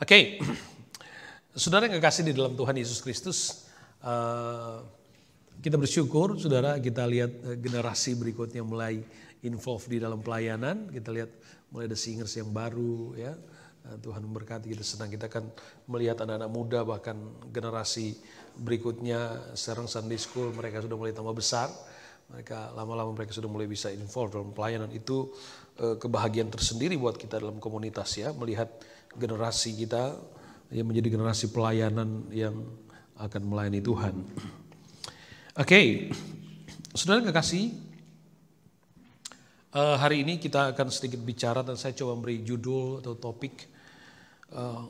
Oke, saudara yang kekasih di dalam Tuhan Yesus Kristus, kita bersyukur saudara, kita lihat generasi berikutnya mulai involved di dalam pelayanan. Kita lihat mulai ada singers yang baru ya. Tuhan memberkati, kita senang. Kita akan melihat anak-anak muda, bahkan generasi berikutnya sekarang Sunday School mereka sudah mulai tambah besar. Mereka lama-lama mereka sudah mulai bisa involved dalam pelayanan. Itu kebahagiaan tersendiri buat kita dalam komunitas ya, melihat generasi kita yang menjadi generasi pelayanan yang akan melayani Tuhan. Oke, saudara kekasih, hari ini kita akan sedikit bicara dan saya coba beri judul atau topik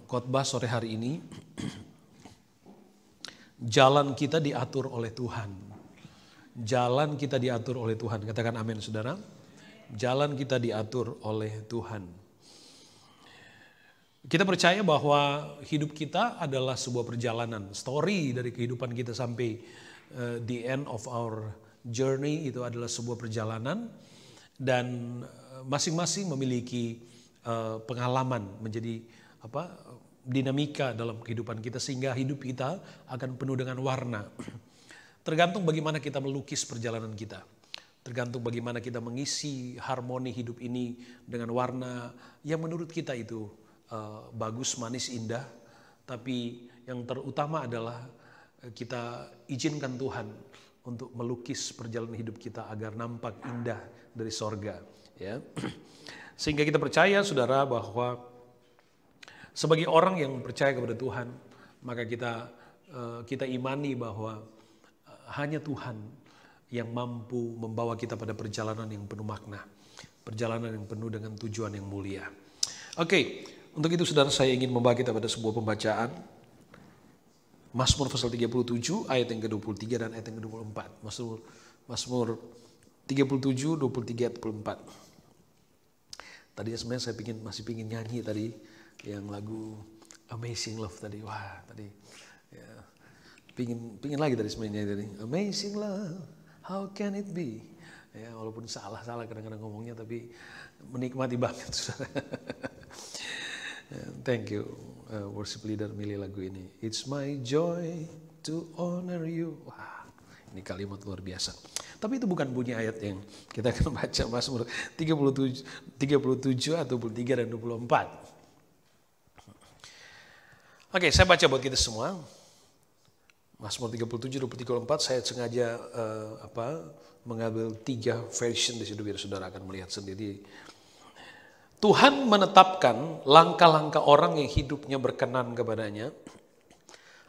khotbah sore hari ini. Jalan kita diatur oleh Tuhan. Jalan kita diatur oleh Tuhan. Katakan amin saudara. Jalan kita diatur oleh Tuhan. Kita percaya bahwa hidup kita adalah sebuah perjalanan. Story dari kehidupan kita sampai the end of our journey itu adalah sebuah perjalanan. Dan masing-masing memiliki pengalaman menjadi dinamika dalam kehidupan kita. Sehingga hidup kita akan penuh dengan warna. Tergantung bagaimana kita melukis perjalanan kita. Tergantung bagaimana kita mengisi harmoni hidup ini dengan warna yang menurut kita itu bagus, manis, indah. Tapi yang terutama adalah kita izinkan Tuhan untuk melukis perjalanan hidup kita agar nampak indah dari sorga. Ya. Sehingga kita percaya saudara bahwa sebagai orang yang percaya kepada Tuhan, maka kita imani bahwa hanya Tuhan yang mampu membawa kita pada perjalanan yang penuh makna. Perjalanan yang penuh dengan tujuan yang mulia. Oke, untuk itu saudara saya ingin membawa kita pada sebuah pembacaan. Mazmur pasal 37 ayat yang ke-23 dan ayat yang ke-24. Mazmur 37, 23, 24. Tadinya sebenarnya saya masih pingin nyanyi tadi yang lagu Amazing Love tadi. Wah, tadi ya, pingin lagi tadi sebenarnya tadi. Amazing Love, how can it be? Ya, walaupun salah kadang-kadang ngomongnya, tapi menikmati banget. Thank you, worship leader milih lagu ini. It's my joy to honor you. Wah, ini kalimat luar biasa. Tapi itu bukan bunyi ayat yang kita akan baca. Mazmur 37 atau 23 dan 24. Oke, saya baca buat kita semua. Mazmur 37, 23, 24. Saya sengaja mengambil 3 version di situ biar saudara akan melihat sendiri. Tuhan menetapkan langkah-langkah orang yang hidupnya berkenan kepadanya.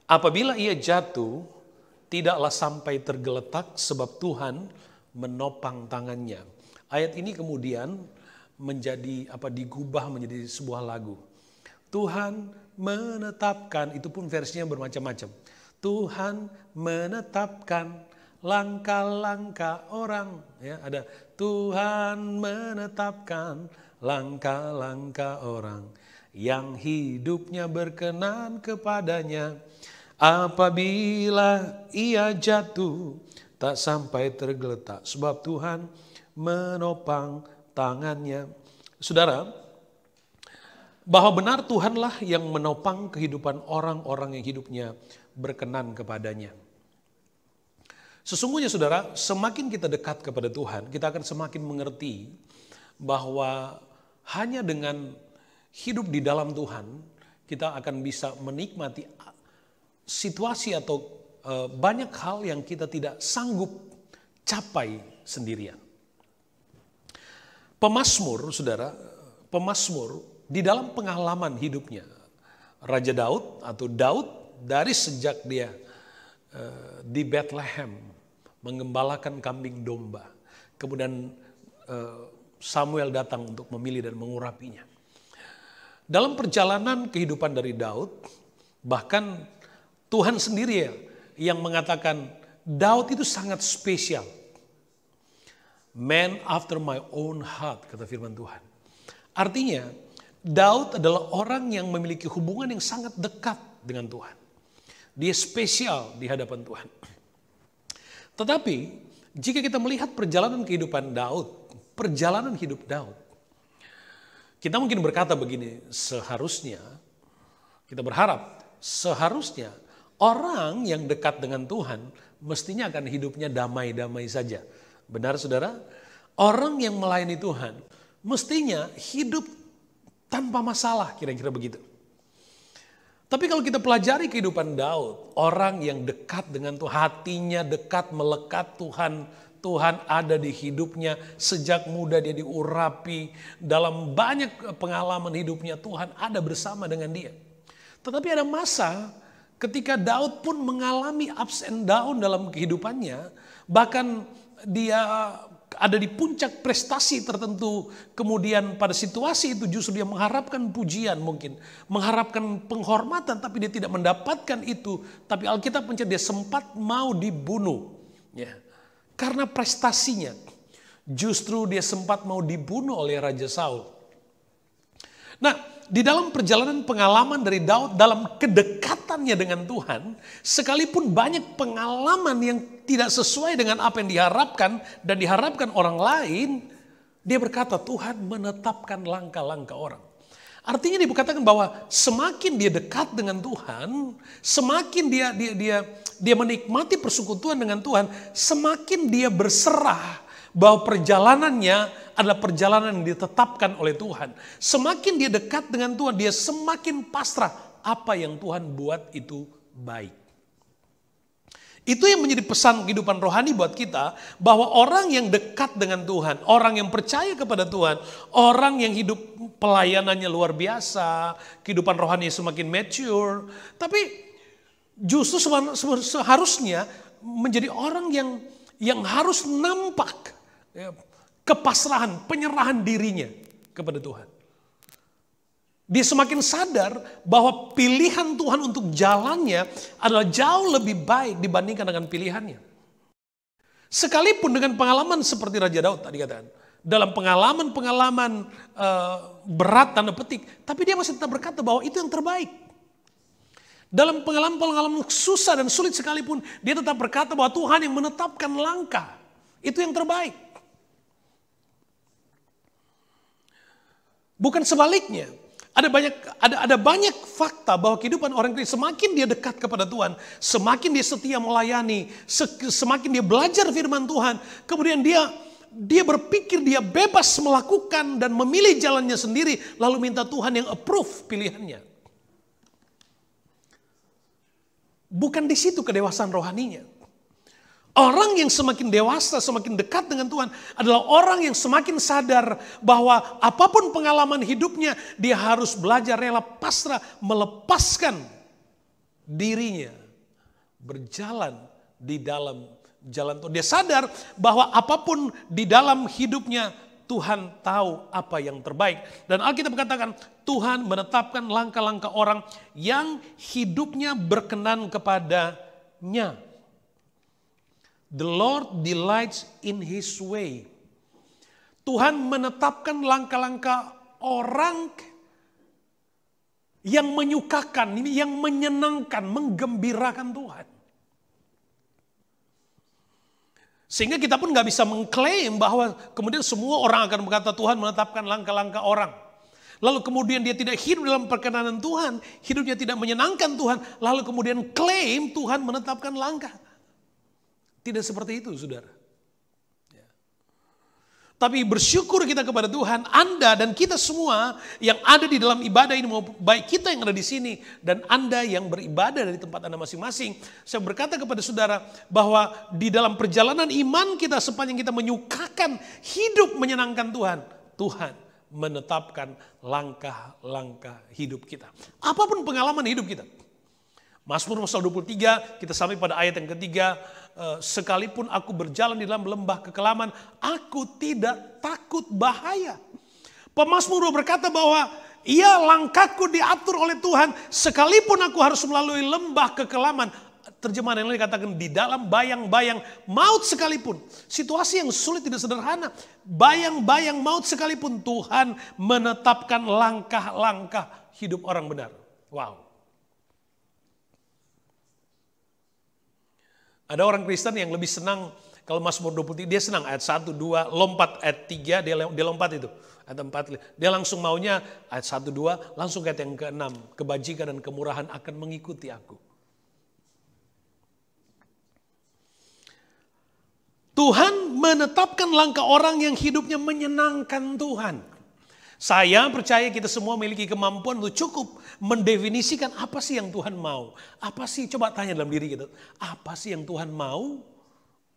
Apabila ia jatuh, tidaklah sampai tergeletak sebab Tuhan menopang tangannya. Ayat ini kemudian menjadi digubah menjadi sebuah lagu. Tuhan menetapkan, itu pun versinya bermacam-macam. Tuhan menetapkan langkah-langkah orang. Ya, ada Tuhan menetapkan langkah-langkah orang yang hidupnya berkenan kepadanya. Apabila ia jatuh, tak sampai tergeletak, sebab Tuhan menopang tangannya. Saudara, bahwa benar Tuhanlah yang menopang kehidupan orang-orang yang hidupnya berkenan kepadanya. Sesungguhnya saudara, semakin kita dekat kepada Tuhan, kita akan semakin mengerti bahwa hanya dengan hidup di dalam Tuhan, kita akan bisa menikmati situasi atau banyak hal yang kita tidak sanggup capai sendirian. Pemazmur, saudara, di dalam pengalaman hidupnya, Raja Daud atau Daud dari sejak dia di Bethlehem mengembalakan kambing domba, kemudian Samuel datang untuk memilih dan mengurapinya. Dalam perjalanan kehidupan dari Daud, bahkan Tuhan sendiri yang mengatakan Daud itu sangat spesial. Man after my own heart, kata firman Tuhan. Artinya Daud adalah orang yang memiliki hubungan yang sangat dekat dengan Tuhan. Dia spesial di hadapan Tuhan. Tetapi jika kita melihat perjalanan kehidupan Daud, perjalanan hidup Daud, kita mungkin berkata begini, seharusnya Kita berharap seharusnya orang yang dekat dengan Tuhan mestinya akan hidupnya damai-damai saja. Benar saudara? Orang yang melayani Tuhan mestinya hidup tanpa masalah, kira-kira begitu. Tapi kalau kita pelajari kehidupan Daud, orang yang dekat dengan Tuhan, hatinya dekat, melekat Tuhan, Tuhan ada di hidupnya sejak muda, dia diurapi. Dalam banyak pengalaman hidupnya Tuhan ada bersama dengan dia. Tetapi ada masa ketika Daud pun mengalami ups and down dalam kehidupannya. Bahkan dia ada di puncak prestasi tertentu. Kemudian pada situasi itu justru dia mengharapkan pujian mungkin. Mengharapkan penghormatan tapi dia tidak mendapatkan itu. Tapi Alkitab mencatat dia sempat mau dibunuh. Ya. Karena prestasinya, justru dia sempat mau dibunuh oleh Raja Saul. Nah, di dalam perjalanan pengalaman dari Daud dalam kedekatannya dengan Tuhan, sekalipun banyak pengalaman yang tidak sesuai dengan apa yang diharapkan dan diharapkan orang lain, dia berkata Tuhan menetapkan langkah-langkah orang. Artinya dikatakan bahwa semakin dia dekat dengan Tuhan, semakin dia menikmati persekutuan dengan Tuhan, semakin dia berserah bahwa perjalanannya adalah perjalanan yang ditetapkan oleh Tuhan. Semakin dia dekat dengan Tuhan, dia semakin pasrah apa yang Tuhan buat itu baik. Itu yang menjadi pesan kehidupan rohani buat kita, bahwa orang yang dekat dengan Tuhan, orang yang percaya kepada Tuhan, orang yang hidup pelayanannya luar biasa, kehidupan rohani semakin mature, tapi justru seharusnya menjadi orang yang harus nampak kepasrahan, penyerahan dirinya kepada Tuhan. Dia semakin sadar bahwa pilihan Tuhan untuk jalannya adalah jauh lebih baik dibandingkan dengan pilihannya. Sekalipun dengan pengalaman seperti Raja Daud tadi katakan, dalam pengalaman berat tanda petik, tapi dia masih tetap berkata bahwa itu yang terbaik. Dalam pengalaman-pengalaman susah dan sulit sekalipun, dia tetap berkata bahwa Tuhan yang menetapkan langkah, itu yang terbaik. Bukan sebaliknya. Ada banyak fakta bahwa kehidupan orang Kristen semakin dia dekat kepada Tuhan, semakin dia setia melayani, semakin dia belajar firman Tuhan, kemudian dia berpikir dia bebas melakukan dan memilih jalannya sendiri, lalu minta Tuhan yang approve pilihannya. Bukan di situ kedewasaan rohaninya. Orang yang semakin dewasa, semakin dekat dengan Tuhan adalah orang yang semakin sadar bahwa apapun pengalaman hidupnya, dia harus belajar rela pasrah, melepaskan dirinya, berjalan di dalam jalan Tuhan. Dia sadar bahwa apapun di dalam hidupnya, Tuhan tahu apa yang terbaik. Dan Alkitab katakan Tuhan menetapkan langkah-langkah orang yang hidupnya berkenan kepadanya. The Lord delights in His way. Tuhan menetapkan langkah-langkah orang yang menyukakan, yang menyenangkan, menggembirakan Tuhan. Sehingga kita pun gak bisa mengklaim bahwa kemudian semua orang akan berkata Tuhan menetapkan langkah-langkah orang. Lalu kemudian dia tidak hidup dalam perkenanan Tuhan, hidupnya tidak menyenangkan Tuhan, lalu kemudian klaim Tuhan menetapkan langkah. Tidak seperti itu, saudara. Ya. Tapi bersyukur kita kepada Tuhan, Anda dan kita semua yang ada di dalam ibadah ini, baik kita yang ada di sini dan Anda yang beribadah dari tempat Anda masing-masing. Saya berkata kepada saudara bahwa di dalam perjalanan iman kita sepanjang kita menyukakan hidup menyenangkan Tuhan, Tuhan menetapkan langkah-langkah hidup kita. Apapun pengalaman hidup kita. Mazmur pasal 23, kita sampai pada ayat yang ketiga. Sekalipun aku berjalan di dalam lembah kekelaman, aku tidak takut bahaya. Pemazmur berkata bahwa ia langkahku diatur oleh Tuhan, sekalipun aku harus melalui lembah kekelaman. Terjemahan yang lain dikatakan di dalam bayang-bayang maut sekalipun. Situasi yang sulit tidak sederhana. Bayang-bayang maut sekalipun Tuhan menetapkan langkah-langkah hidup orang benar. Wow. Ada orang Kristen yang lebih senang kalau Mazmur 23 dia senang ayat 1, 2, lompat ayat 3 dia lompat itu. ayat 4. Dia langsung maunya ayat 1-2, langsung ke ayat yang ke-6. Kebajikan dan kemurahan akan mengikuti aku. Tuhan menetapkan langkah orang yang hidupnya menyenangkan Tuhan. Saya percaya kita semua memiliki kemampuan untuk cukup mendefinisikan apa sih yang Tuhan mau. Apa sih, coba tanya dalam diri kita. Apa sih yang Tuhan mau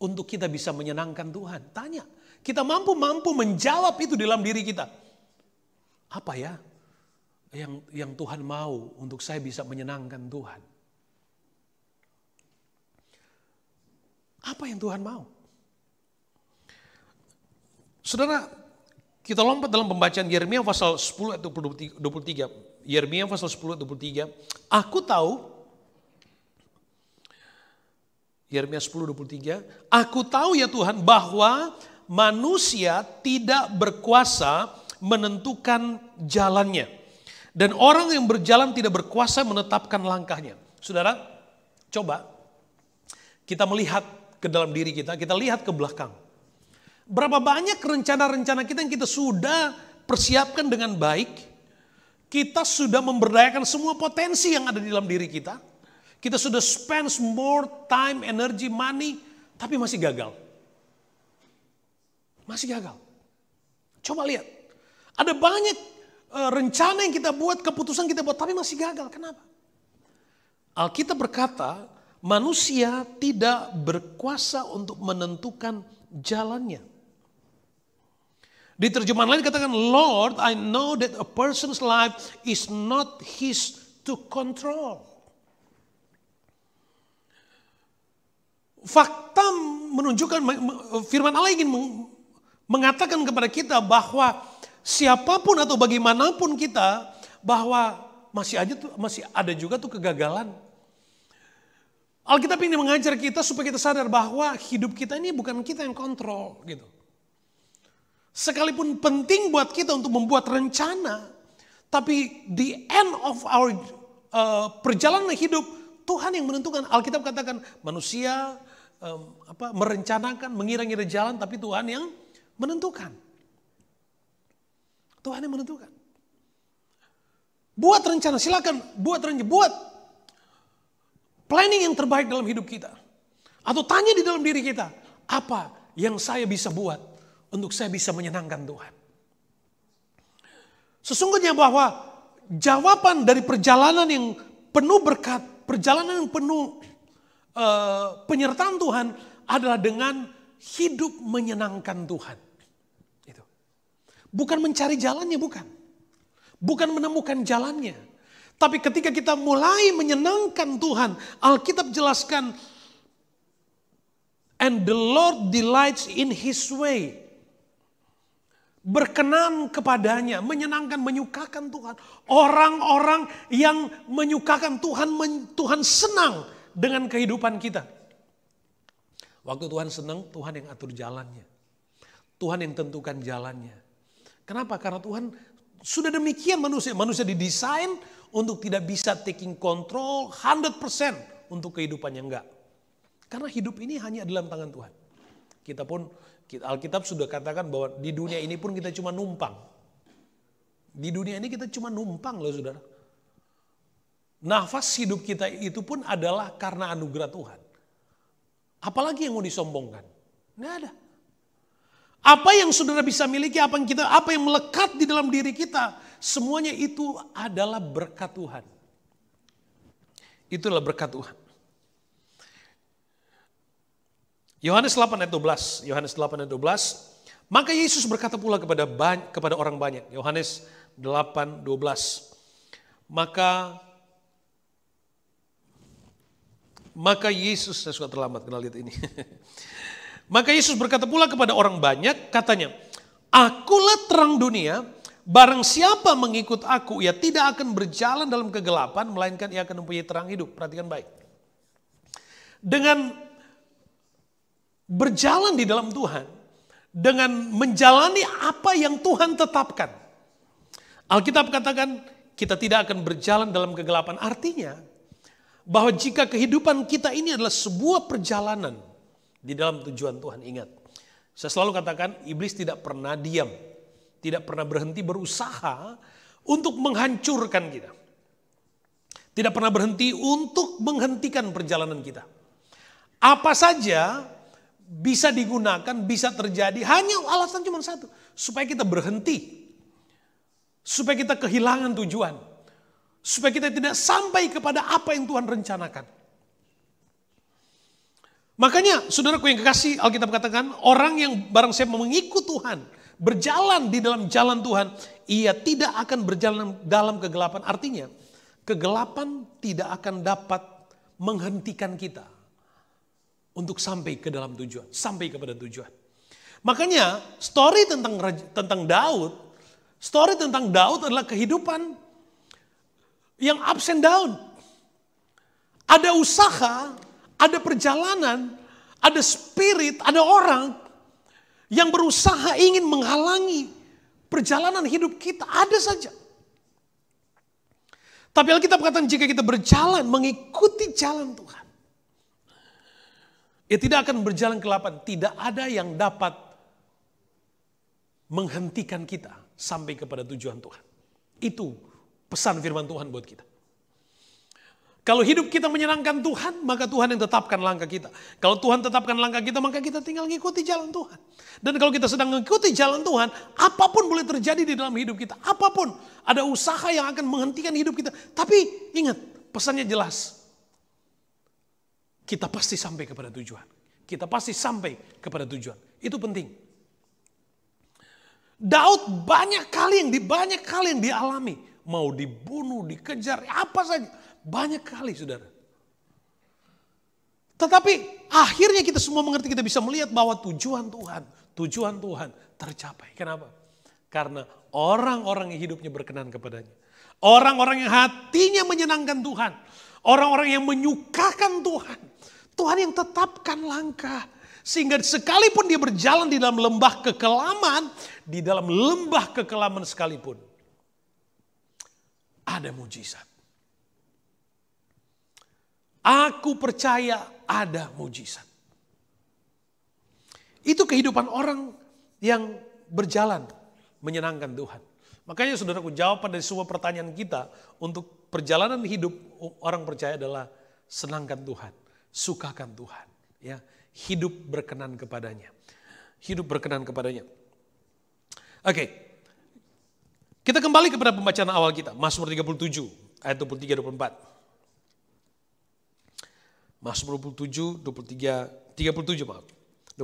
untuk kita bisa menyenangkan Tuhan? Tanya. Kita mampu menjawab itu dalam diri kita. Apa ya yang Tuhan mau untuk saya bisa menyenangkan Tuhan? Apa yang Tuhan mau? Saudara, kita lompat dalam pembacaan Yeremia pasal 10 ayat 23. Yeremia pasal 10 ayat 23. Aku tahu, Yeremia 10:23, aku tahu ya Tuhan bahwa manusia tidak berkuasa menentukan jalannya. Dan orang yang berjalan tidak berkuasa menetapkan langkahnya. Saudara, coba kita melihat ke dalam diri kita lihat ke belakang. Berapa banyak rencana-rencana kita yang kita sudah persiapkan dengan baik. Kita sudah memberdayakan semua potensi yang ada di dalam diri kita. Kita sudah spend more time, energy, money, tapi masih gagal. Masih gagal. Coba lihat. Ada banyak rencana yang kita buat, keputusan kita buat, tapi masih gagal. Kenapa? Alkitab berkata, manusia tidak berkuasa untuk menentukan jalannya. Di terjemahan lain katakan, Lord, I know that a person's life is not his to control. Fakta menunjukkan, firman Allah ingin mengatakan kepada kita bahwa siapapun atau bagaimanapun kita, bahwa masih ada juga tuh kegagalan. Alkitab ini mengajar kita supaya kita sadar bahwa hidup kita ini bukan kita yang kontrol gitu. Sekalipun penting buat kita untuk membuat rencana, tapi the end of our perjalanan hidup, Tuhan yang menentukan. Alkitab katakan manusia merencanakan, mengira-ngira jalan, tapi Tuhan yang menentukan. Tuhan yang menentukan. Buat rencana, silakan buat planning yang terbaik dalam hidup kita. Atau tanya di dalam diri kita, apa yang saya bisa buat untuk saya bisa menyenangkan Tuhan. Sesungguhnya bahwa jawaban dari perjalanan yang penuh berkat, perjalanan yang penuh penyertaan Tuhan adalah dengan hidup menyenangkan Tuhan. Itu. Bukan mencari jalannya, bukan. Bukan menemukan jalannya. Tapi ketika kita mulai menyenangkan Tuhan, Alkitab jelaskan, and the Lord delights in His way. Berkenan kepadanya, menyenangkan, menyukakan Tuhan. Orang-orang yang menyukakan Tuhan, Tuhan senang dengan kehidupan kita. Waktu Tuhan senang, Tuhan yang atur jalannya. Tuhan yang tentukan jalannya. Kenapa? Karena Tuhan sudah demikian manusia. Manusia didesain untuk tidak bisa taking control 100% untuk kehidupannya, enggak. Karena hidup ini hanya dalam tangan Tuhan. Alkitab sudah katakan bahwa di dunia ini pun kita cuma numpang. Di dunia ini kita cuma numpang loh saudara. Nafas hidup kita itu pun adalah karena anugerah Tuhan. Apalagi yang mau disombongkan? Nggak ada. Apa yang saudara bisa miliki, apa yang melekat di dalam diri kita, semuanya itu adalah berkat Tuhan. Itulah berkat Tuhan. Yohanes 8 ayat 12. Maka Yesus berkata pula kepada orang banyak. Yohanes 8, 12. Maka Yesus, saya suka terlambat kenal lihat ini. Maka Yesus berkata pula kepada orang banyak, katanya, Akulah terang dunia, barang siapa mengikut aku, ia tidak akan berjalan dalam kegelapan, melainkan ia akan mempunyai terang hidup. Perhatikan baik. Dengan berjalan di dalam Tuhan, dengan menjalani apa yang Tuhan tetapkan. Alkitab katakan kita tidak akan berjalan dalam kegelapan. Artinya bahwa jika kehidupan kita ini adalah sebuah perjalanan di dalam tujuan Tuhan. Ingat, saya selalu katakan iblis tidak pernah diam. tidak pernah berhenti berusaha untuk menghancurkan kita. Tidak pernah berhenti untuk menghentikan perjalanan kita. Apa saja bisa digunakan, bisa terjadi, hanya alasan cuma satu. Supaya kita berhenti. Supaya kita kehilangan tujuan. Supaya kita tidak sampai kepada apa yang Tuhan rencanakan. Makanya saudaraku yang kekasih, Alkitab katakan orang yang barang siapa mengikut Tuhan, berjalan di dalam jalan Tuhan, ia tidak akan berjalan dalam kegelapan. Artinya kegelapan tidak akan dapat menghentikan kita untuk sampai ke dalam tujuan, sampai kepada tujuan. Makanya story tentang Daud, story tentang Daud adalah kehidupan yang ups and down. Ada usaha, ada perjalanan, ada spirit, ada orang yang berusaha ingin menghalangi perjalanan hidup kita. Ada saja. Tapi Alkitab katakan jika kita berjalan mengikuti jalan Tuhan, ia tidak akan berjalan ke kegelapan. Tidak ada yang dapat menghentikan kita sampai kepada tujuan Tuhan. Itu pesan firman Tuhan buat kita. Kalau hidup kita menyenangkan Tuhan, maka Tuhan yang tetapkan langkah kita. Kalau Tuhan tetapkan langkah kita, maka kita tinggal mengikuti jalan Tuhan. Dan kalau kita sedang mengikuti jalan Tuhan, apapun boleh terjadi di dalam hidup kita. Apapun, ada usaha yang akan menghentikan hidup kita. Tapi ingat, pesannya jelas. Kita pasti sampai kepada tujuan. Kita pasti sampai kepada tujuan. Itu penting. Daud banyak kali yang dialami. Mau dibunuh, dikejar, apa saja. Banyak kali saudara. Tetapi akhirnya kita semua mengerti, kita bisa melihat bahwa tujuan Tuhan tercapai. Kenapa? Karena orang-orang yang hidupnya berkenan kepadanya. Orang-orang yang hatinya menyenangkan Tuhan. Orang-orang yang menyukakan Tuhan. Tuhan yang tetapkan langkah. Sehingga sekalipun dia berjalan di dalam lembah kekelaman, di dalam lembah kekelaman sekalipun, ada mujizat. Aku percaya ada mujizat. Itu kehidupan orang yang berjalan menyenangkan Tuhan. Makanya saudaraku, jawaban dari semua pertanyaan kita untuk perjalanan hidup orang percaya adalah senangkan Tuhan, sukakan Tuhan, ya, hidup berkenan kepadanya. Hidup berkenan kepadanya. Oke. Kita kembali kepada pembacaan awal kita, Mazmur 37 ayat 23-24. Mazmur 37, 23-24.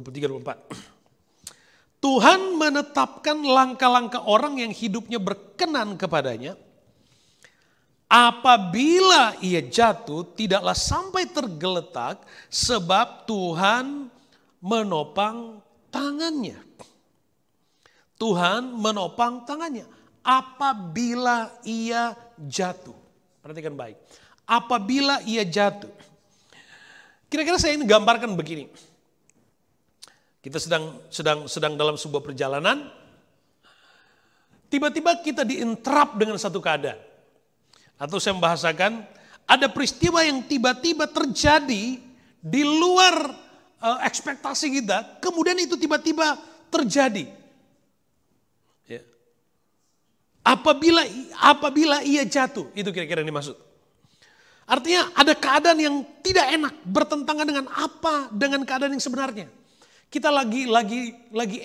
Tuhan menetapkan langkah-langkah orang yang hidupnya berkenan kepadanya. Apabila ia jatuh, tidaklah sampai tergeletak, sebab Tuhan menopang tangannya. Tuhan menopang tangannya. Apabila ia jatuh. Perhatikan baik. Apabila ia jatuh. Kira-kira saya ingin gambarkan begini. Kita sedang dalam sebuah perjalanan. Tiba-tiba kita di-interrupt dengan satu keadaan. Atau saya membahasakan, ada peristiwa yang tiba-tiba terjadi di luar ekspektasi kita. Kemudian itu tiba-tiba terjadi. Ya. Apabila ia jatuh, itu kira-kira yang dimaksud. Artinya ada keadaan yang tidak enak, bertentangan dengan keadaan yang sebenarnya. Kita lagi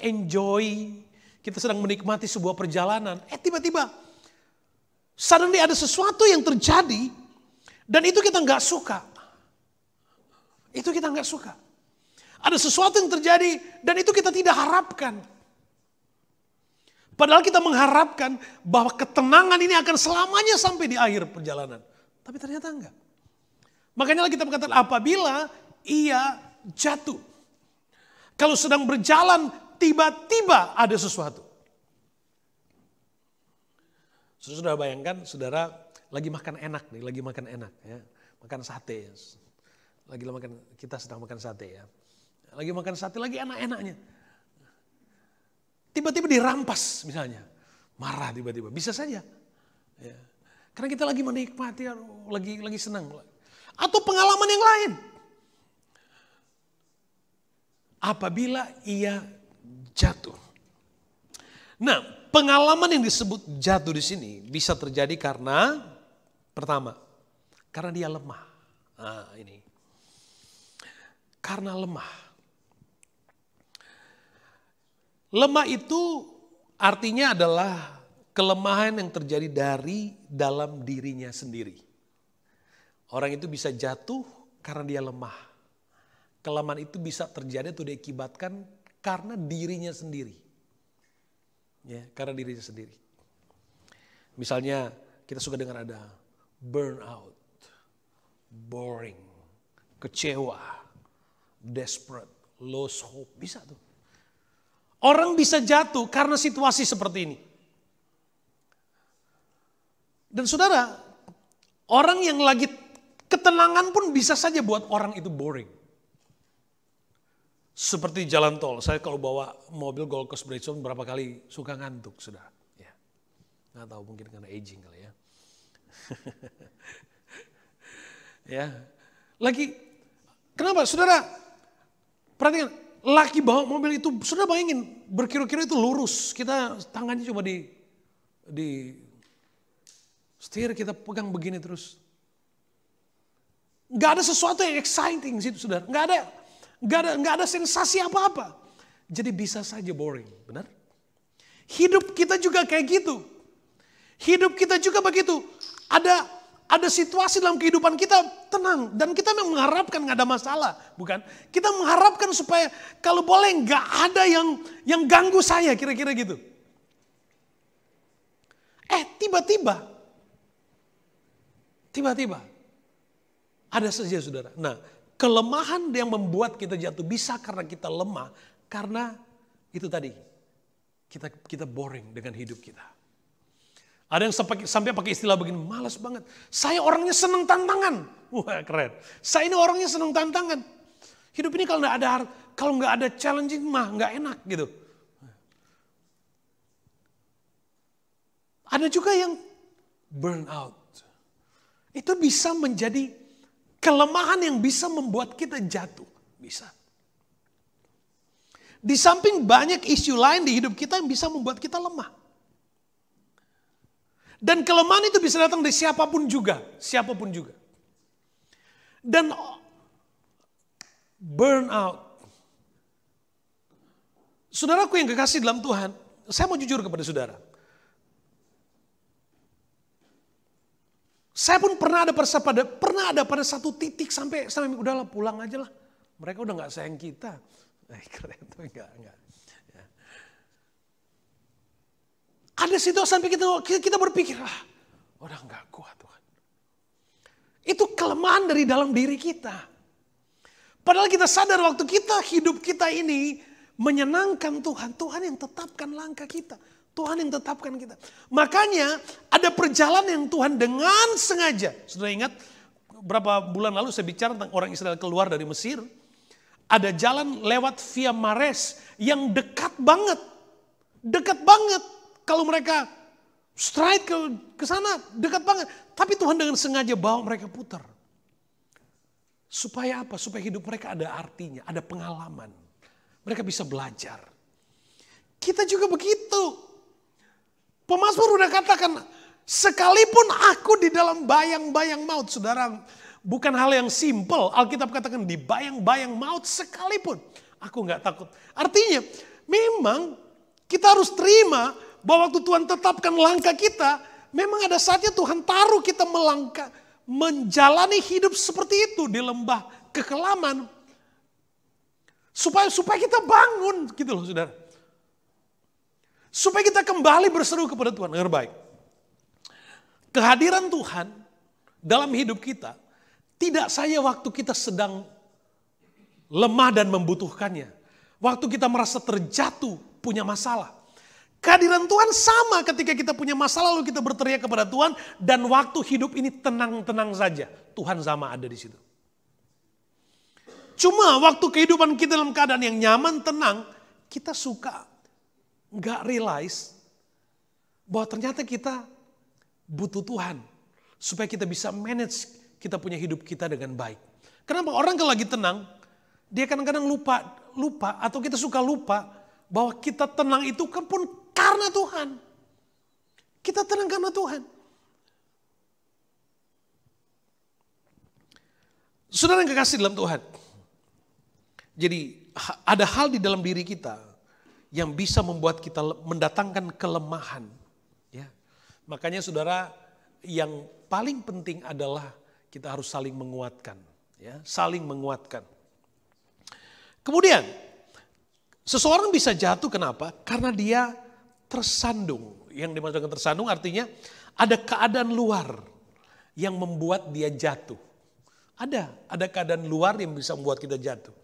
enjoy, kita sedang menikmati sebuah perjalanan. Tiba-tiba suddenly ada sesuatu yang terjadi dan itu kita nggak suka. Itu kita nggak suka. Ada sesuatu yang terjadi dan itu kita tidak harapkan. Padahal kita mengharapkan bahwa ketenangan ini akan selamanya sampai di akhir perjalanan. Tapi ternyata enggak. Makanya kita berkata apabila ia jatuh. Kalau sedang berjalan tiba-tiba ada sesuatu. Saudara bayangkan saudara lagi makan enak nih, ya. Makan sate. Kita sedang makan sate ya. Lagi makan sate lagi enak-enaknya. Tiba-tiba dirampas misalnya. Marah tiba-tiba, bisa saja. Ya. Karena kita lagi menikmati, lagi senang. Atau pengalaman yang lain. Apabila ia jatuh. Nah, Pengalaman yang disebut jatuh di sini bisa terjadi karena pertama, karena dia lemah. Nah, ini. Karena lemah. Lemah itu artinya adalah kelemahan yang terjadi dari dalam dirinya sendiri. Orang itu bisa jatuh karena dia lemah. Kelemahan itu bisa terjadi atau diakibatkan karena dirinya sendiri. Ya, karena dirinya sendiri. Misalnya kita suka dengar ada burnout, boring, kecewa, desperate, lose hope. Bisa tuh. Orang bisa jatuh karena situasi seperti ini. Dan saudara, orang yang lagi ketenangan pun bisa saja buat orang itu boring. Seperti jalan tol, saya kalau bawa mobil Gold Coast Bridgestone berapa kali suka ngantuk, saudara. Ya. Nggak tahu, mungkin karena aging kali ya. Ya, lagi, kenapa saudara? Perhatikan, laki bawa mobil itu, saudara bayangin, berkira-kira itu lurus, kita tangannya coba di setir, kita pegang begini terus. Nggak ada sesuatu yang exciting situ, saudara. Nggak ada sensasi apa-apa. Jadi bisa saja boring, benar? Hidup kita juga kayak gitu. Hidup kita juga begitu. Ada situasi dalam kehidupan kita tenang. Dan kita memang mengharapkan nggak ada masalah, bukan? Kita mengharapkan supaya kalau boleh nggak ada yang ganggu saya, kira-kira gitu. Tiba-tiba ada saja, saudara. Nah, kelemahan yang membuat kita jatuh bisa karena kita lemah, karena itu tadi kita boring dengan hidup kita. Ada yang sampai pakai istilah begini, malas banget. Saya orangnya senang tantangan. Wah, keren. Saya ini orangnya senang tantangan. Hidup ini kalau nggak ada challenging mah nggak enak gitu. Ada juga yang burn out. Itu bisa menjadi kelemahan yang bisa membuat kita jatuh. Bisa. Di samping banyak isu lain di hidup kita yang bisa membuat kita lemah. Dan kelemahan itu bisa datang dari siapapun juga. Siapapun juga. Dan burnout. Saudaraku yang kekasih dalam Tuhan, saya mau jujur kepada saudara. Saya pun pernah ada pada satu titik sampai udahlah pulang aja lah. Mereka udah nggak sayang kita. Keren tuh enggak. Ya. Ada situasi sampai kita berpikir, udah nggak kuat Tuhan. Itu kelemahan dari dalam diri kita. Padahal kita sadar waktu hidup kita ini menyenangkan Tuhan. Tuhan yang tetapkan langkah kita. Tuhan yang tetapkan kita. Makanya ada perjalanan yang Tuhan dengan sengaja. Sudah ingat berapa bulan lalu saya bicara tentang orang Israel keluar dari Mesir. Ada jalan lewat Via Mares yang dekat banget. Dekat banget. Kalau mereka straight ke sana dekat banget. Tapi Tuhan dengan sengaja bawa mereka putar. Supaya apa? Supaya hidup mereka ada artinya, ada pengalaman. Mereka bisa belajar. Kita juga begitu. Pemazmur udah katakan, sekalipun aku di dalam bayang-bayang maut, saudara, bukan hal yang simpel. Alkitab katakan di bayang-bayang maut sekalipun, aku nggak takut. Artinya, memang kita harus terima bahwa waktu Tuhan tetapkan langkah kita, memang ada saatnya Tuhan taruh kita melangkah, menjalani hidup seperti itu di lembah kekelaman, supaya kita bangun, gitu loh, saudara. Supaya kita kembali berseru kepada Tuhan. Dengar baik. Kehadiran Tuhan dalam hidup kita tidak saja waktu kita sedang lemah dan membutuhkannya. Waktu kita merasa terjatuh, punya masalah. Kehadiran Tuhan sama ketika kita punya masalah lalu kita berteriak kepada Tuhan. Dan waktu hidup ini tenang-tenang saja. Tuhan sama ada di situ. Cuma waktu kehidupan kita dalam keadaan yang nyaman, tenang, kita suka nggak realize bahwa ternyata kita butuh Tuhan supaya kita bisa manage kita punya hidup kita dengan baik. Kenapa? Orang kalau lagi tenang, dia kadang-kadang lupa atau kita suka lupa bahwa kita tenang itu kan pun karena Tuhan. Kita tenang karena Tuhan. Saudara yang kekasih dalam Tuhan. Jadi ada hal di dalam diri kita yang bisa membuat kita mendatangkan kelemahan. Ya. Makanya saudara, yang paling penting adalah kita harus saling menguatkan. Ya, saling menguatkan. Kemudian, seseorang bisa jatuh kenapa? Karena dia tersandung. Yang dimaksud dengan tersandung artinya ada keadaan luar yang membuat dia jatuh. Ada keadaan luar yang bisa membuat kita jatuh.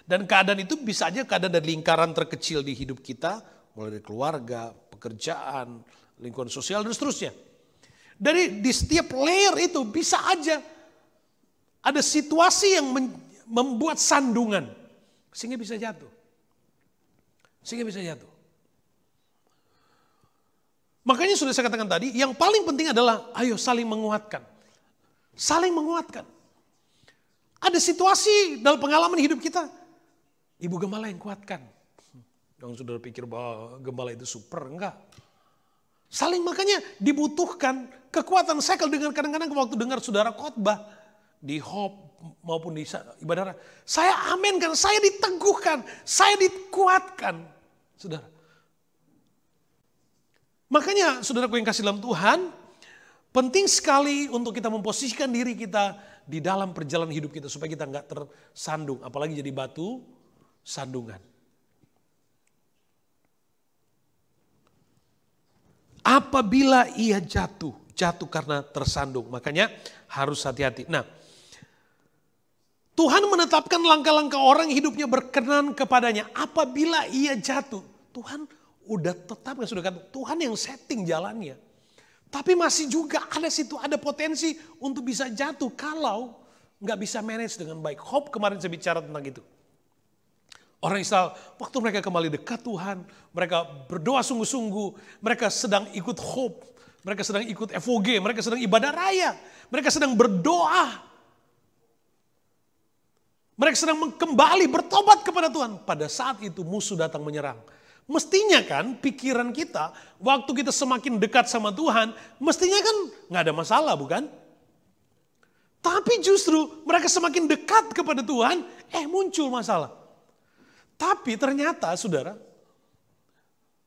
Dan keadaan itu bisa aja keadaan dari lingkaran terkecil di hidup kita, mulai dari keluarga, pekerjaan, lingkungan sosial dan seterusnya. Di setiap layer itu bisa aja ada situasi yang membuat sandungan sehingga bisa jatuh. Makanya sudah saya katakan tadi, yang paling penting adalah ayo saling menguatkan. Saling menguatkan. Ada situasi dalam pengalaman hidup kita, Ibu Gembala yang kuatkan. Yang saudara pikir bahwa Gembala itu super, enggak. Saling, makanya dibutuhkan kekuatan. Saya kalau dengar kadang-kadang waktu dengar saudara khotbah di Hope maupun di ibadah, saya aminkan, saya diteguhkan, saya dikuatkan. Saudara. Makanya saudaraku yang kasih dalam Tuhan, penting sekali untuk kita memposisikan diri kita di dalam perjalanan hidup kita supaya kita nggak tersandung, apalagi jadi batu sandungan. Apabila ia jatuh karena tersandung, makanya harus hati-hati. Nah, Tuhan menetapkan langkah-langkah orang hidupnya berkenan kepadanya. Apabila ia jatuh, Tuhan udah tetapkan, sudah kata Tuhan yang setting jalannya. Tapi masih juga ada potensi untuk bisa jatuh kalau nggak bisa manage dengan baik. Hope kemarin saya bicara tentang itu. Orang Israel waktu mereka kembali dekat Tuhan, mereka berdoa sungguh-sungguh, mereka sedang ikut Hope, mereka sedang ikut FOG, mereka sedang ibadah raya, mereka sedang berdoa. Mereka sedang kembali bertobat kepada Tuhan. Pada saat itu musuh datang menyerang. Mestinya kan pikiran kita, waktu kita semakin dekat sama Tuhan, mestinya kan gak ada masalah, bukan? Tapi justru mereka semakin dekat kepada Tuhan, muncul masalah. Tapi ternyata saudara,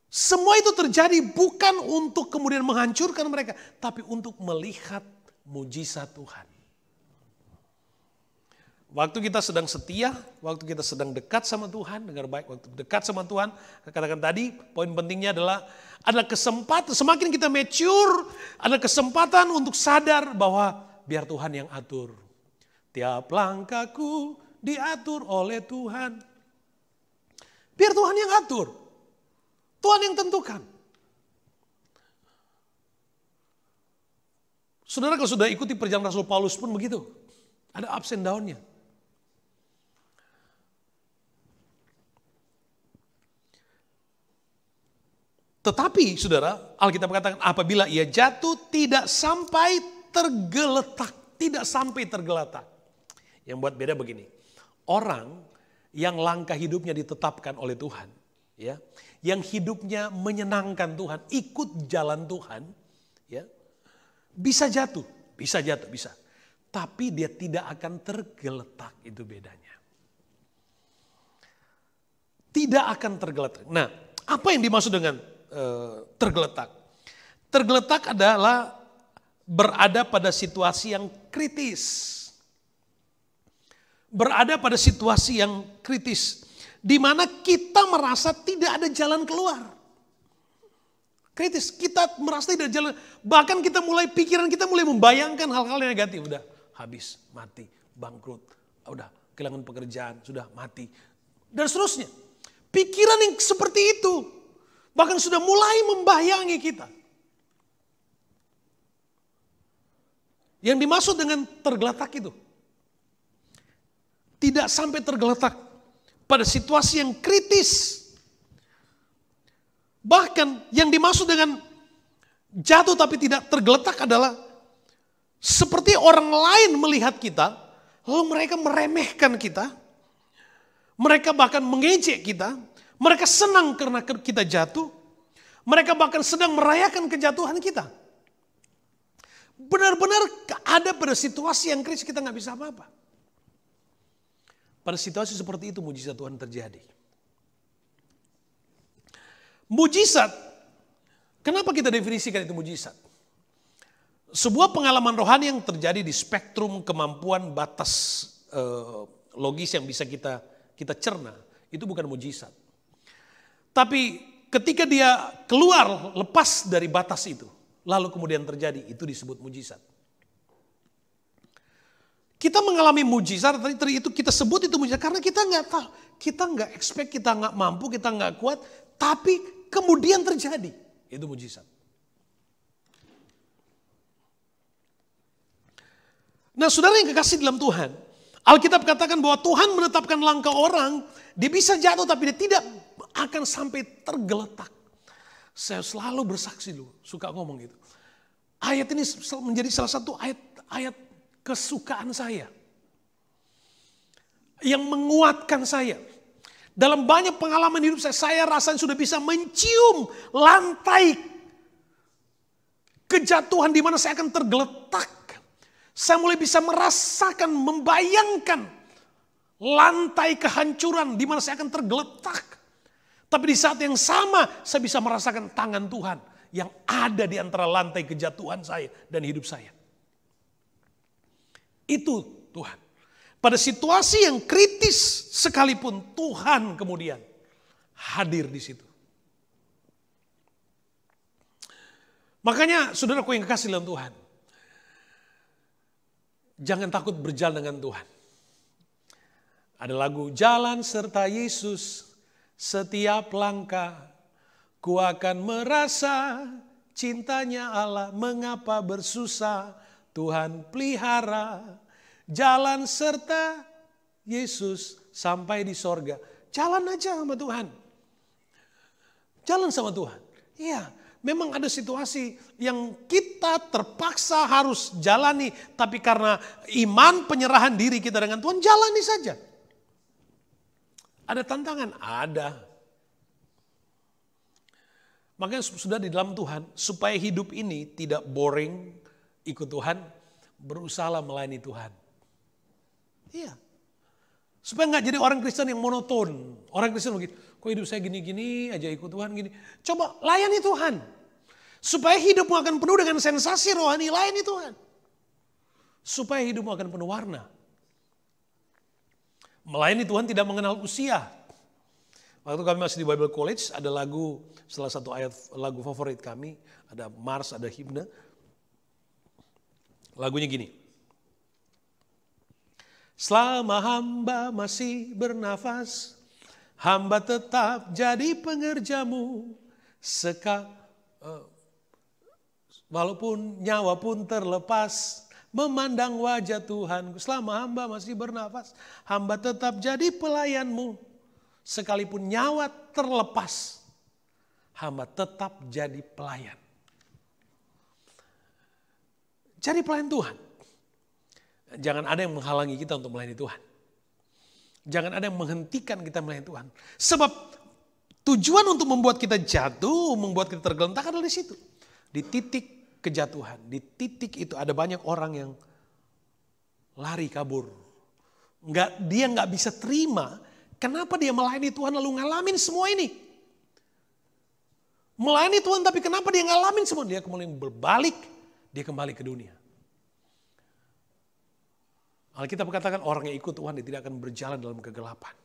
semua itu terjadi bukan untuk kemudian menghancurkan mereka, tapi untuk melihat mujizat Tuhan. Waktu kita sedang setia, waktu kita sedang dekat sama Tuhan, dengar baik, waktu dekat sama Tuhan, katakan tadi, poin pentingnya adalah ada kesempatan, semakin kita mature, ada kesempatan untuk sadar bahwa biar Tuhan yang atur. Tiap langkahku diatur oleh Tuhan. Biar Tuhan yang atur. Tuhan yang tentukan. Saudara kalau sudah ikuti perjalanan Rasul Paulus pun begitu. Ada ups and down-nya. Tetapi saudara, Alkitab katakan apabila ia jatuh tidak sampai tergeletak. Tidak sampai tergeletak. Yang buat beda begini. Orang yang langkah hidupnya ditetapkan oleh Tuhan. Ya, yang hidupnya menyenangkan Tuhan. Ikut jalan Tuhan. Ya, bisa jatuh. Bisa. Tapi dia tidak akan tergeletak. Itu bedanya. Tidak akan tergeletak. Nah, apa yang dimaksud dengan tergeletak? Tergeletak adalah berada pada situasi yang kritis. Berada pada situasi yang kritis. Di mana kita merasa tidak ada jalan keluar. Kritis, kita merasa tidak ada jalan. Bahkan pikiran kita mulai membayangkan hal-hal yang negatif. Udah habis, mati, bangkrut. Udah kehilangan pekerjaan, sudah mati. Dan seterusnya. Pikiran yang seperti itu. Bahkan sudah mulai membayangi kita. Yang dimaksud dengan tergeletak itu. Tidak sampai tergeletak pada situasi yang kritis. Bahkan yang dimaksud dengan jatuh tapi tidak tergeletak adalah seperti orang lain melihat kita, lalu mereka meremehkan kita. Mereka bahkan mengejek kita. Mereka senang karena kita jatuh. Mereka bahkan sedang merayakan kejatuhan kita. Benar-benar ada pada situasi yang kritis kita nggak bisa apa-apa. Pada situasi seperti itu mujizat Tuhan terjadi. Mujizat, kenapa kita definisikan itu mujizat? Sebuah pengalaman rohani yang terjadi di spektrum kemampuan batas logis yang bisa kita cerna, itu bukan mujizat. Tapi ketika dia keluar lepas dari batas itu, lalu kemudian terjadi, itu disebut mujizat. Kita mengalami mujizat, tadi itu kita sebut itu mujizat karena kita nggak tahu, kita nggak expect, kita nggak mampu, kita nggak kuat, tapi kemudian terjadi, itu mujizat. Nah, saudara yang kekasih dalam Tuhan, Alkitab katakan bahwa Tuhan menetapkan langkah orang, dia bisa jatuh tapi dia tidak akan sampai tergeletak. Saya selalu bersaksi dulu, suka ngomong gitu. Ayat ini menjadi salah satu ayat kesukaan saya. Yang menguatkan saya. Dalam banyak pengalaman hidup saya rasanya sudah bisa mencium lantai kejatuhan di mana saya akan tergeletak. Saya mulai bisa merasakan, membayangkan lantai kehancuran di mana saya akan tergeletak. Tapi di saat yang sama saya bisa merasakan tangan Tuhan yang ada di antara lantai kejatuhan saya dan hidup saya. Itu Tuhan. Pada situasi yang kritis sekalipun Tuhan kemudian hadir di situ. Makanya saudaraku yang kekasih dalam Tuhan, jangan takut berjalan dengan Tuhan. Ada lagu Jalan serta Yesus setiap langkah, ku akan merasa cintanya Allah, mengapa bersusah Tuhan pelihara. Jalan serta Yesus sampai di sorga. Jalan aja sama Tuhan. Jalan sama Tuhan. Iya, memang ada situasi yang kita terpaksa harus jalani. Tapi karena iman penyerahan diri kita dengan Tuhan, jalani saja. Ada tantangan? Ada. Makanya sudah di dalam Tuhan, supaya hidup ini tidak boring ikut Tuhan, berusahalah melayani Tuhan. Iya. Supaya nggak jadi orang Kristen yang monoton. Orang Kristen begitu, kok hidup saya gini-gini aja ikut Tuhan gini. Coba layani Tuhan. Supaya hidupmu akan penuh dengan sensasi rohani, layani Tuhan. Supaya hidupmu akan penuh warna. Melayani Tuhan tidak mengenal usia. Waktu kami masih di Bible College, ada lagu, salah satu ayat lagu favorit kami, ada Mars, ada himne. Lagunya gini. Selama hamba masih bernafas, hamba tetap jadi pengerjamu. Walaupun nyawa pun terlepas, memandang wajah Tuhan. Selama hamba masih bernafas, hamba tetap jadi pelayanmu. Sekalipun nyawa terlepas, hamba tetap jadi pelayan. Jadi pelayan Tuhan. Jangan ada yang menghalangi kita untuk melayani Tuhan. Jangan ada yang menghentikan kita melayani Tuhan. Sebab tujuan untuk membuat kita jatuh, membuat kita tergelentak adalah di situ. Di titik kejatuhan, di titik itu ada banyak orang yang lari kabur. Dia nggak bisa terima. Kenapa dia melayani Tuhan lalu ngalamin semua ini? Melayani Tuhan tapi kenapa dia ngalamin semua? Dia kemudian berbalik, dia kembali ke dunia. Alkitab katakan orang yang ikut Tuhan dia tidak akan berjalan dalam kegelapan.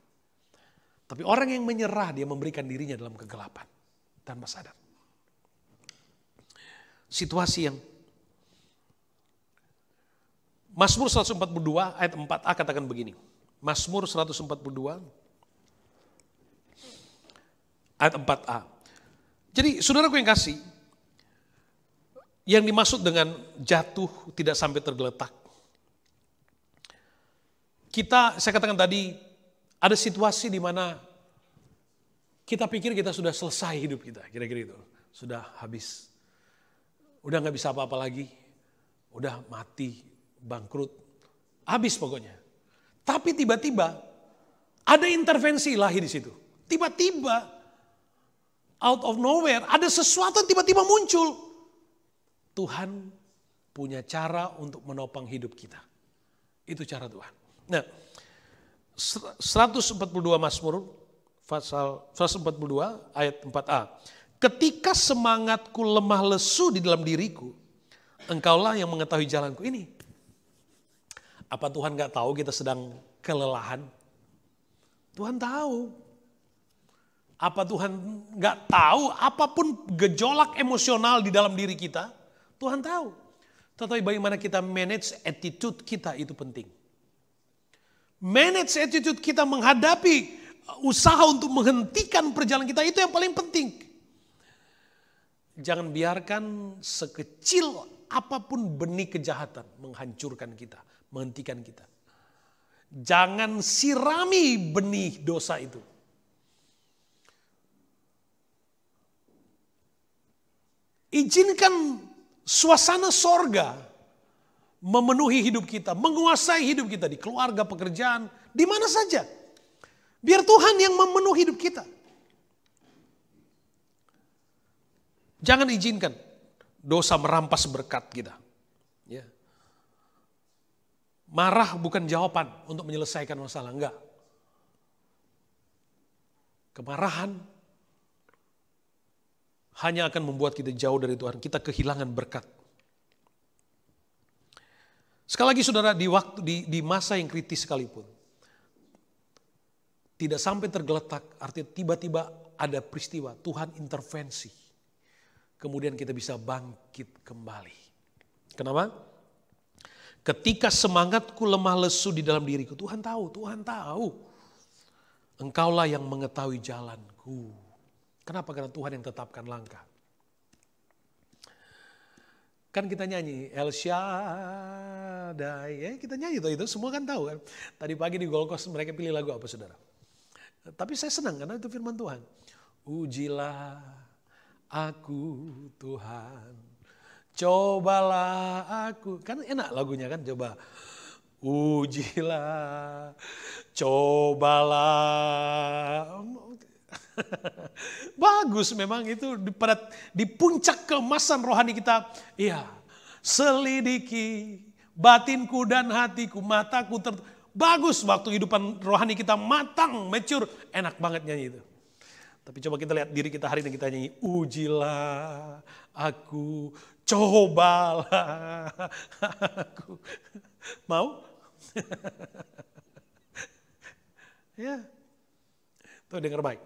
Tapi orang yang menyerah dia memberikan dirinya dalam kegelapan. Tanpa sadar. Situasi yang Mazmur 142 ayat 4a katakan begini. Mazmur 142 ayat 4a. Jadi saudaraku yang kasih, yang dimaksud dengan jatuh tidak sampai tergeletak. Saya katakan tadi, ada situasi di mana kita pikir kita sudah selesai hidup kita, kira-kira itu. Sudah habis. Udah gak bisa apa-apa lagi. Udah mati, bangkrut. Habis pokoknya. Tapi tiba-tiba ada intervensi ilahi di situ. Tiba-tiba out of nowhere, ada sesuatu yang tiba-tiba muncul. Tuhan punya cara untuk menopang hidup kita. Itu cara Tuhan. Nah, 142 Mazmur, pasal 142 ayat 4a. Ketika semangatku lemah lesu di dalam diriku, Engkaulah yang mengetahui jalanku. Ini. Apa Tuhan gak tahu kita sedang kelelahan? Tuhan tahu. Apa Tuhan gak tahu apapun gejolak emosional di dalam diri kita? Tuhan tahu. Tetapi bagaimana kita manage attitude kita itu penting. Manage attitude kita menghadapi usaha untuk menghentikan perjalanan kita itu yang paling penting. Jangan biarkan sekecil apapun benih kejahatan menghancurkan kita, menghentikan kita. Jangan sirami benih dosa itu. Izinkan suasana sorga memenuhi hidup kita, menguasai hidup kita di keluarga, pekerjaan, di mana saja. Biar Tuhan yang memenuhi hidup kita. Jangan izinkan dosa merampas berkat kita. Ya. Marah bukan jawaban untuk menyelesaikan masalah, enggak. Kemarahan hanya akan membuat kita jauh dari Tuhan. Kita kehilangan berkat. Sekali lagi saudara, di masa yang kritis sekalipun, tidak sampai tergeletak, artinya tiba-tiba ada peristiwa, Tuhan intervensi. Kemudian kita bisa bangkit kembali. Kenapa? Ketika semangatku lemah lesu di dalam diriku, Tuhan tahu. Engkaulah yang mengetahui jalanku. Kenapa? Karena Tuhan yang tetapkan langkah. Kan kita nyanyi El Shaddai, ya kita nyanyi itu semua kan tahu kan. Tadi pagi di Gold Coast mereka pilih lagu apa saudara? Tapi saya senang karena itu firman Tuhan. Ujilah aku Tuhan, cobalah aku. Kan enak lagunya kan, coba. Ujilah, cobalah. Bagus memang itu di puncak keemasan rohani kita. Iya, selidiki batinku dan hatiku, mataku bagus waktu kehidupan rohani kita matang, mature, enak banget nyanyi itu. Tapi coba kita lihat diri kita hari ini, kita nyanyi ujilah aku, cobalah aku. Mau? Ya. Tuh dengar baik.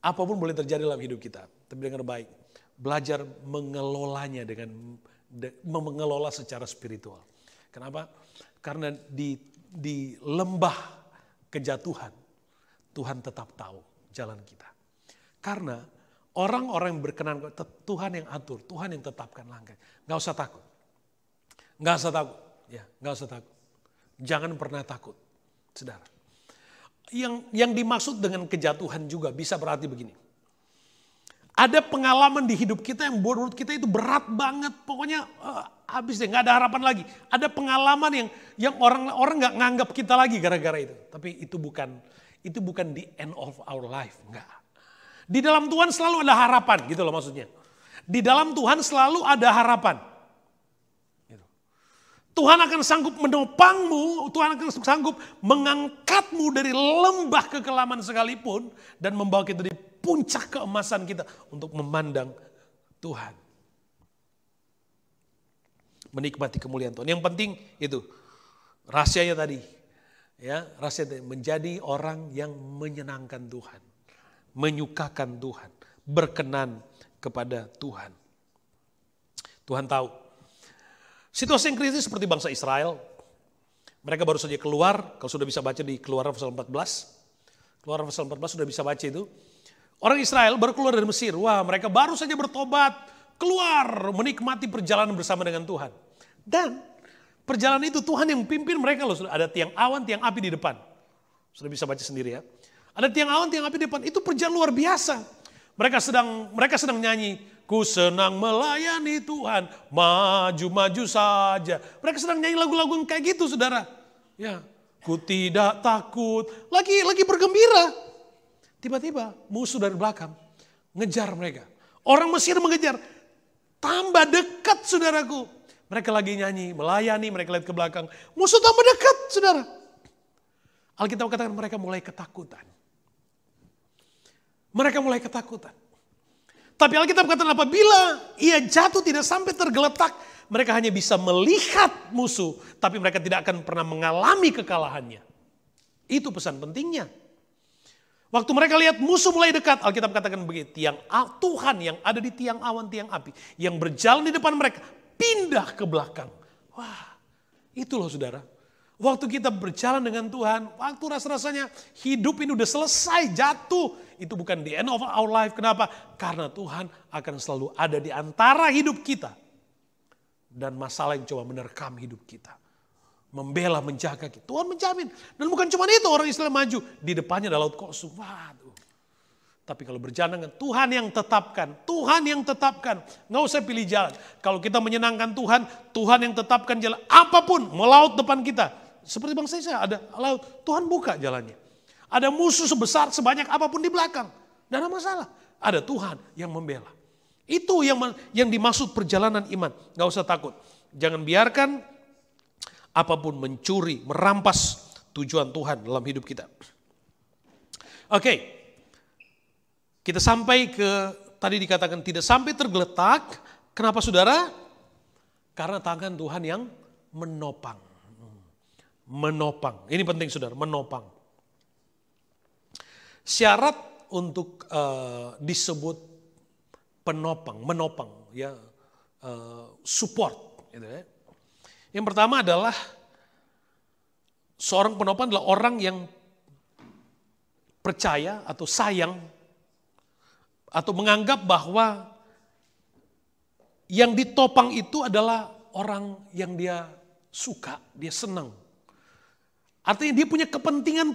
Apapun boleh terjadi dalam hidup kita, tapi dengar baik. Belajar mengelolanya dengan mengelola secara spiritual. Kenapa? Karena di lembah kejatuhan, Tuhan tetap tahu jalan kita. Karena orang-orang yang berkenan, Tuhan yang atur, Tuhan yang tetapkan langkah. Gak usah takut. Gak usah takut. Ya, gak usah takut. Jangan pernah takut, saudara. Yang dimaksud dengan kejatuhan juga bisa berarti begini. Ada pengalaman di hidup kita yang menurut kita itu berat banget. Pokoknya habis deh, gak ada harapan lagi. Ada pengalaman yang orang gak nganggap kita lagi gara-gara itu. Tapi itu bukan the end of our life. Enggak. Di dalam Tuhan selalu ada harapan gitu loh maksudnya. Di dalam Tuhan selalu ada harapan. Tuhan akan sanggup menopangmu, Tuhan akan sanggup mengangkatmu dari lembah kekelaman sekalipun dan membawa kita di puncak keemasan kita untuk memandang Tuhan. Menikmati kemuliaan Tuhan. Yang penting itu rahasianya tadi. Ya, rahasia menjadi orang yang menyenangkan Tuhan, menyukakan Tuhan, berkenan kepada Tuhan. Tuhan tahu. Situasi yang kritis seperti bangsa Israel. Mereka baru saja keluar, kalau sudah bisa baca di Keluaran pasal 14. Keluaran pasal 14 sudah bisa baca itu. Orang Israel baru keluar dari Mesir. Wah, mereka baru saja bertobat, keluar menikmati perjalanan bersama dengan Tuhan. Dan perjalanan itu Tuhan yang pimpin mereka loh. Ada tiang awan, tiang api di depan. Sudah bisa baca sendiri ya. Ada tiang awan, tiang api di depan. Itu perjalanan luar biasa. Mereka sedang nyanyi. Ku senang melayani Tuhan, maju-maju saja. Mereka sedang nyanyi lagu-lagu kayak gitu saudara. Ya, ku tidak takut, lagi bergembira. Tiba-tiba musuh dari belakang ngejar mereka. Orang Mesir mengejar. Tambah dekat saudaraku. Mereka lagi nyanyi, melayani, mereka lihat ke belakang. Musuh tambah dekat saudara. Alkitab katakan mereka mulai ketakutan. Mereka mulai ketakutan. Tapi Alkitab katakan apabila ia jatuh tidak sampai tergeletak. Mereka hanya bisa melihat musuh. Tapi mereka tidak akan pernah mengalami kekalahannya. Itu pesan pentingnya. Waktu mereka lihat musuh mulai dekat, Alkitab katakan begitu, Tuhan yang ada di tiang awan, tiang api, yang berjalan di depan mereka, pindah ke belakang. Wah, itu loh saudara. Waktu kita berjalan dengan Tuhan, waktu rasa-rasanya hidup ini udah selesai, jatuh. Itu bukan the end of our life. Kenapa? Karena Tuhan akan selalu ada di antara hidup kita. Dan masalah yang coba menerkam hidup kita. Membela, menjaga kita. Tuhan menjamin. Dan bukan cuma itu orang Israel maju. Di depannya ada laut kosong. Waduh. Tapi kalau berjalan dengan Tuhan yang tetapkan. Tuhan yang tetapkan. Nggak usah pilih jalan. Kalau kita menyenangkan Tuhan. Tuhan yang tetapkan jalan. Apapun. Mau laut depan kita. Seperti bangsa Israel ada laut. Tuhan buka jalannya. Ada musuh sebesar sebanyak apapun di belakang. Tidak ada masalah. Ada Tuhan yang membela. Itu yang dimaksud perjalanan iman. Nggak usah takut. Jangan biarkan apapun mencuri, merampas tujuan Tuhan dalam hidup kita. Oke, kita sampai ke, tadi dikatakan tidak sampai tergeletak. Kenapa saudara? Karena tangan Tuhan yang menopang. Menopang, ini penting saudara, menopang. Syarat untuk disebut menopang, ya, support, gitu ya. Yang pertama adalah seorang penopang adalah orang yang percaya atau sayang atau menganggap bahwa yang ditopang itu adalah orang yang dia suka, dia senang. Artinya dia punya kepentingan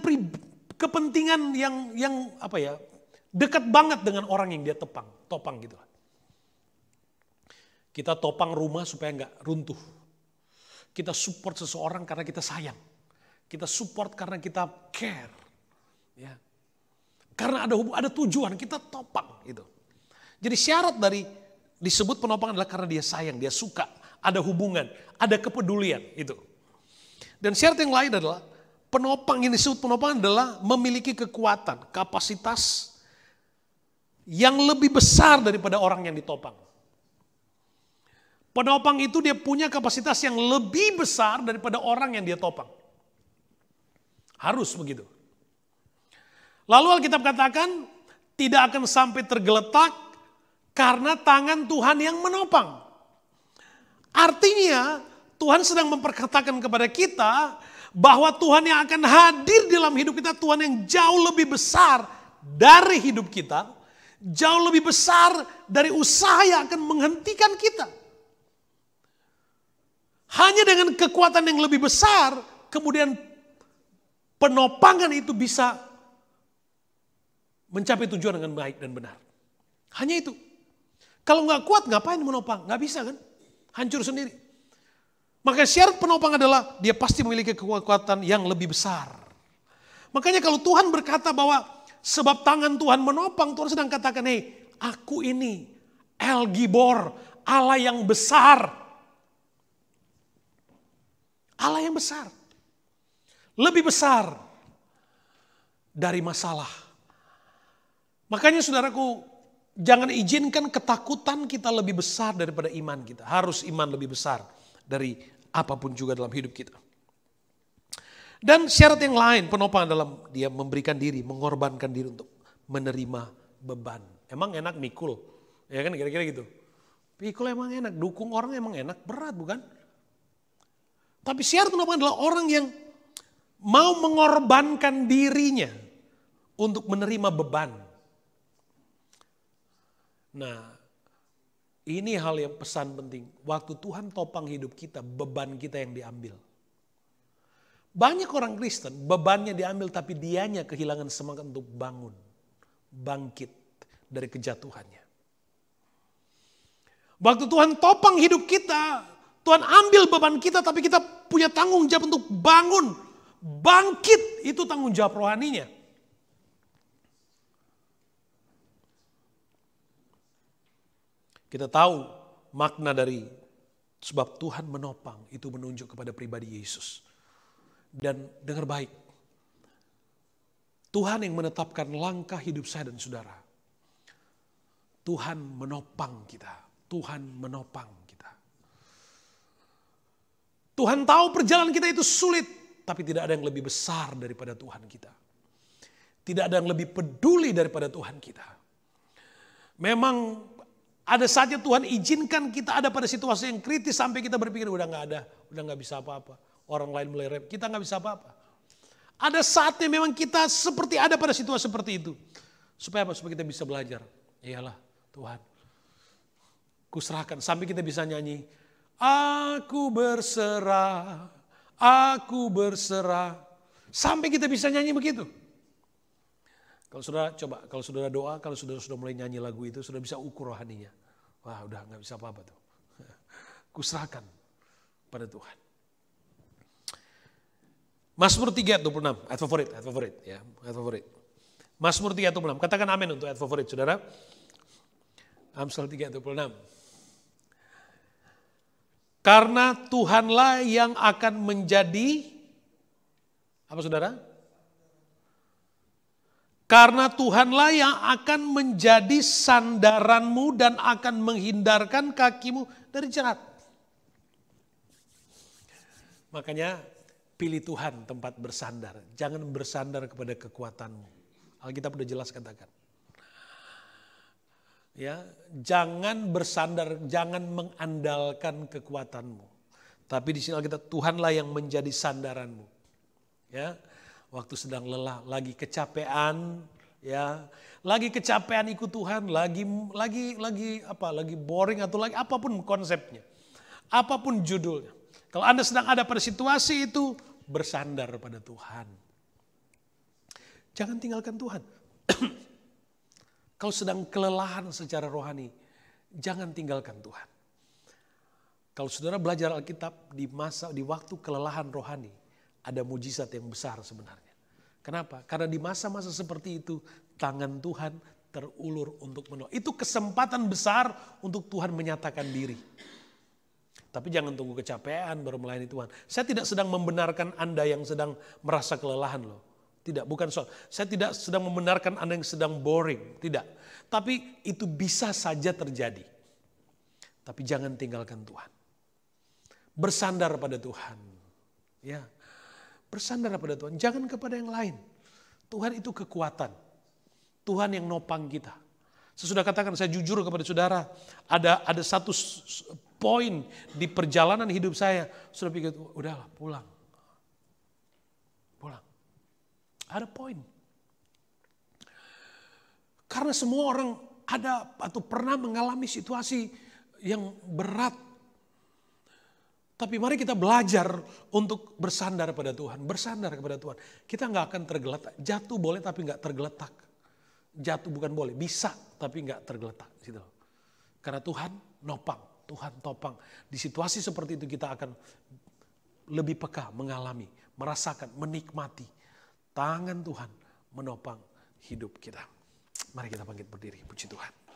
yang apa ya, dekat banget dengan orang yang dia topang gitu. Kita topang rumah supaya nggak runtuh. Kita support seseorang karena kita sayang. Kita support karena kita care. Ya. Karena ada tujuan, kita topang. Gitu. Jadi syarat dari disebut penopang adalah karena dia sayang, dia suka. Ada hubungan, ada kepedulian. Itu. Dan syarat yang lain adalah penopang, yang disebut penopang adalah memiliki kekuatan, kapasitas yang lebih besar daripada orang yang ditopang. Penopang itu dia punya kapasitas yang lebih besar daripada orang yang dia topang. Harus begitu. Lalu Alkitab katakan tidak akan sampai tergeletak karena tangan Tuhan yang menopang. Artinya Tuhan sedang memperkatakan kepada kita bahwa Tuhan yang akan hadir dalam hidup kita, Tuhan yang jauh lebih besar dari hidup kita, jauh lebih besar dari usaha yang akan menghentikan kita. Hanya dengan kekuatan yang lebih besar, kemudian penopangan itu bisa mencapai tujuan dengan baik dan benar. Hanya itu. Kalau nggak kuat, ngapain menopang? Nggak bisa kan? Hancur sendiri. Maka syarat penopang adalah dia pasti memiliki kekuatan yang lebih besar. Makanya kalau Tuhan berkata bahwa sebab tangan Tuhan menopang, Tuhan sedang katakan, hei, aku ini El Gibor, Allah yang besar. Allah yang besar. Lebih besar dari masalah. Makanya saudaraku, jangan izinkan ketakutan kita lebih besar daripada iman kita. Harus iman lebih besar dari apapun juga dalam hidup kita. Dan syarat yang lain penopang dalam dia memberikan diri, mengorbankan diri untuk menerima beban. Emang enak mikul? Ya kan kira-kira gitu. Pikul emang enak, dukung orang emang enak, berat bukan? Tapi syarat penopang adalah orang yang mau mengorbankan dirinya untuk menerima beban. Nah, ini hal yang pesan penting. Waktu Tuhan topang hidup kita, beban kita yang diambil. Banyak orang Kristen, bebannya diambil tapi dianya kehilangan semangat untuk bangun. Bangkit dari kejatuhannya. Waktu Tuhan topang hidup kita, Tuhan ambil beban kita tapi kita punya tanggung jawab untuk bangun. Bangkit, itu tanggung jawab rohaninya. Kita tahu makna dari sebab Tuhan menopang itu menunjuk kepada pribadi Yesus. Dan dengar baik, Tuhan yang menetapkan langkah hidup saya dan saudara. Tuhan menopang kita. Tuhan menopang kita. Tuhan tahu perjalanan kita itu sulit, tapi tidak ada yang lebih besar daripada Tuhan kita. Tidak ada yang lebih peduli daripada Tuhan kita. Memang ada saja Tuhan izinkan kita ada pada situasi yang kritis sampai kita berpikir udah nggak bisa apa-apa. Orang lain mulai rep, kita nggak bisa apa-apa. Ada saatnya memang kita seperti ada pada situasi seperti itu. Supaya apa? Supaya kita bisa belajar. Iyalah Tuhan, kuserahkan sampai kita bisa nyanyi. Aku berserah, aku berserah. Sampai kita bisa nyanyi begitu. Kalau saudara coba, kalau saudara doa, kalau saudara sudah mulai nyanyi lagu itu, sudah bisa ukur rohaninya. Wah udah nggak bisa apa-apa tuh. Kuserahkan pada Tuhan. Mazmur 3 ayat 26, ayat favorit ya, ayat favorit. Mazmur 3 ayat 26, katakan amin untuk ayat favorit saudara. Amsal 3 ayat 26. Karena Tuhanlah yang akan menjadi, apa saudara? Karena Tuhanlah yang akan menjadi sandaranmu dan akan menghindarkan kakimu dari jerat. Makanya pilih Tuhan tempat bersandar. Jangan bersandar kepada kekuatanmu. Alkitab udah jelas katakan. Ya, jangan bersandar, jangan mengandalkan kekuatanmu. Tapi di sini Alkitab Tuhanlah yang menjadi sandaranmu. Ya. Waktu sedang lelah, lagi kecapean, ya, lagi kecapean ikut Tuhan, lagi boring atau lagi apapun konsepnya, apapun judulnya. Kalau Anda sedang ada pada situasi itu, bersandar pada Tuhan. Jangan tinggalkan Tuhan. Kalau sedang kelelahan secara rohani, jangan tinggalkan Tuhan. Kalau saudara belajar Alkitab di waktu kelelahan rohani, ada mujizat yang besar sebenarnya. Kenapa? Karena di masa-masa seperti itu, tangan Tuhan terulur untuk menolong. Itu kesempatan besar untuk Tuhan menyatakan diri. Tapi jangan tunggu kecapean baru melayani Tuhan. Saya tidak sedang membenarkan Anda yang sedang merasa kelelahan loh. Tidak, bukan soal. Saya tidak sedang membenarkan Anda yang sedang boring. Tidak. Tapi itu bisa saja terjadi. Tapi jangan tinggalkan Tuhan. Bersandar pada Tuhan. Ya. Bersandar pada Tuhan, jangan kepada yang lain. Tuhan itu kekuatan. Tuhan yang nopang kita. Saya sudah katakan, saya jujur kepada saudara, ada satu poin di perjalanan hidup saya, sudah pikir, udahlah pulang. Pulang. Ada poin. Karena semua orang ada atau pernah mengalami situasi yang berat. Tapi mari kita belajar untuk bersandar pada Tuhan. Bersandar kepada Tuhan. Kita nggak akan tergeletak. Jatuh boleh tapi nggak tergeletak. Jatuh bukan boleh. Bisa tapi nggak tergeletak. Gitu. Karena Tuhan nopang. Tuhan topang. Di situasi seperti itu kita akan lebih peka mengalami. Merasakan, menikmati. Tangan Tuhan menopang hidup kita. Mari kita bangkit berdiri. Puji Tuhan.